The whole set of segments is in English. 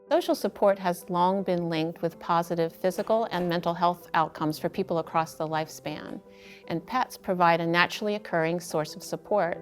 Social support has long been linked with positive physical and mental health outcomes for people across the lifespan, and pets provide a naturally occurring source of support.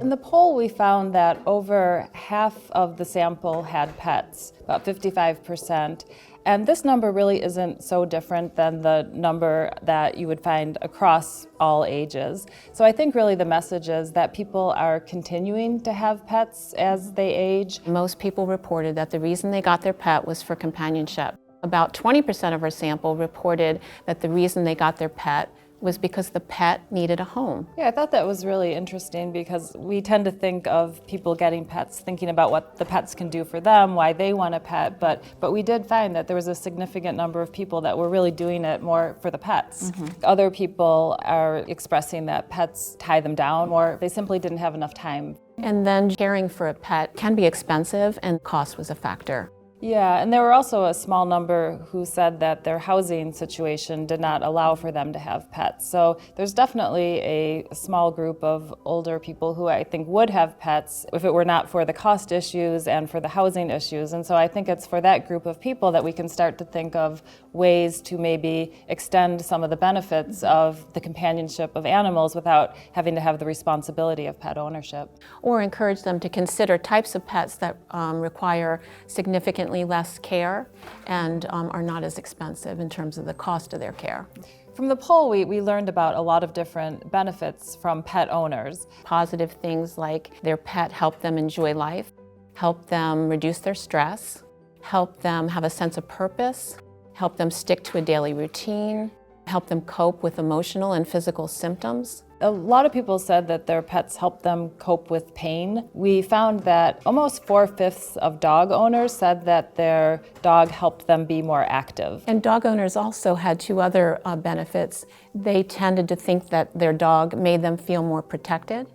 In the poll, we found that over half of the sample had pets, about 55%, and this number really isn't so different than the number that you would find across all ages. So I think really the message is that people are continuing to have pets as they age. Most people reported that the reason they got their pet was for companionship. About 20% of our sample reported that the reason they got their pet was because the pet needed a home. Yeah, I thought that was really interesting because we tend to think of people getting pets thinking about what the pets can do for them, why they want a pet, but we did find that there was a significant number of people that were really doing it more for the pets. Other people are expressing that pets tie them down or they simply didn't have enough time. And then caring for a pet can be expensive, and cost was a factor. Yeah, and there were also a small number who said that their housing situation did not allow for them to have pets. So there's definitely a small group of older people who I think would have pets if it were not for the cost issues and for the housing issues. And so I think it's for that group of people that we can start to think of ways to maybe extend some of the benefits of the companionship of animals without having to have the responsibility of pet ownership. Or encourage them to consider types of pets that require significantly less care and are not as expensive in terms of the cost of their care. From the poll, we learned about a lot of different benefits from pet owners. Positive things like their pet helped them enjoy life, help them reduce their stress, help them have a sense of purpose, help them stick to a daily routine, help them cope with emotional and physical symptoms. A lot of people said that their pets helped them cope with pain. We found that almost 4/5 of dog owners said that their dog helped them be more active. And dog owners also had two other benefits. They tended to think that their dog made them feel more protected,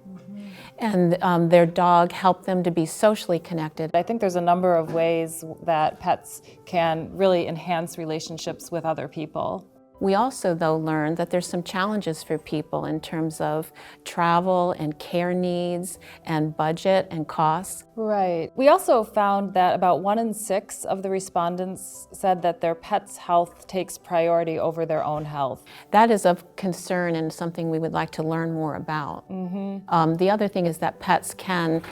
and their dog helped them to be socially connected. I think there's a number of ways that pets can really enhance relationships with other people. We also, though, learned that there's some challenges for people in terms of travel and care needs and budget and costs. Right. We also found that about 1 in 6 of the respondents said that their pet's health takes priority over their own health. That is of concern and something we would like to learn more about. The other thing is that pets can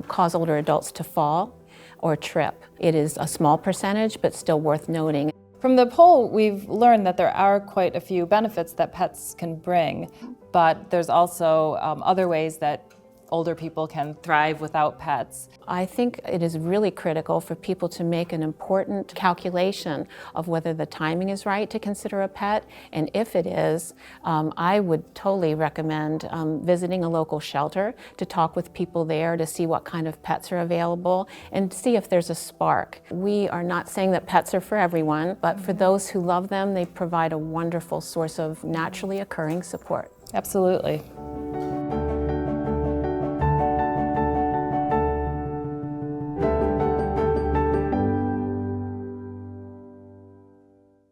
cause older adults to fall or trip. It is a small percentage, but still worth noting. From the poll, we've learned that there are quite a few benefits that pets can bring, but there's also other ways that older people can thrive without pets. I think it is really critical for people to make an important calculation of whether the timing is right to consider a pet, and if it is, I would totally recommend visiting a local shelter to talk with people there to see what kind of pets are available and see if there's a spark. We are not saying that pets are for everyone, but for those who love them, they provide a wonderful source of naturally occurring support. Absolutely.